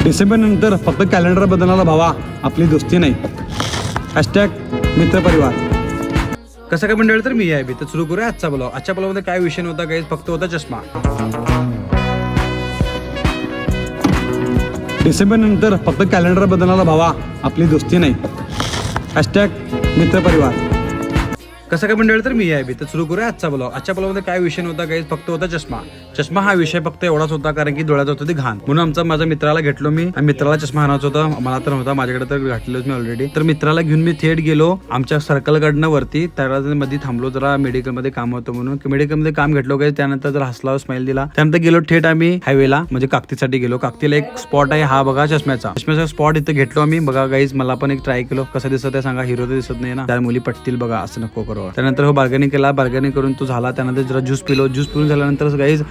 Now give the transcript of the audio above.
डिसेंबर नंतर फक्त कॅलेंडर बदलणारा भावा आपली दोस्ती नाही. हॅशटॅग मित्रपरिवार. कसं काय मंडळी, तर मी आहे तर सुरू करूया आजचा ब्लॉग. आजच्या ब्लॉगमध्ये काय विषय नव्हता काही, फक्त होता चष्मा. डिसेंबर नंतर फक्त कॅलेंडर बदलणारा भावा आपली दोस्ती नाही. हॅशटॅग मित्रपरिवार. कसं काय मंडळी, तर मी आहे तर सुरू करूया आजचा ब्लॉग. आजच्या ब्लॉगमध्ये काय विषय नव्हता काही, फक्त होता चष्मा. चष्मा हा विषय फक्त एवढाच होता कारण की डोळ्यात होतं ते घाण, म्हणून माझ्या मित्राला घेतलो मी. आणि मित्राला चष्मा आणायचा होता, मला तर नव्हता, माझ्याकडे तर घातलेलोच मी ऑलरेडी. तर मित्राला घेऊन मी थेट गेलो आमच्या सर्कल कडनं वरती. त्याला मध्ये थांबलो, जरा मेडिकल मध्ये काम होतं म्हणून. मेडिकल मध्ये काम घेतलो काही, त्यानंतर जर हसला स्माइल दिला. त्यानंतर गेलो थेट आम्ही हायवेला, म्हणजे काकतीसाठी गेलो. काकतीला एक स्पॉट आहे, हा बघा चष्म्याचा स्पॉट इथे घेतलो आम्ही. बघा गाईज, मला पण एक ट्राय केलो, कसं दिसत आहे सांगा. हिरो तर दिसत नाही ना, त्या मुली पटतील बघा, असं नको करू. त्यानंतर हो बार्गेनिंग केला, बार्गेनिंग करून तो झाला. त्यानंतर जरा ज्यूस पिलो. ज्यूस पिऊन झाल्यानंतर गाईज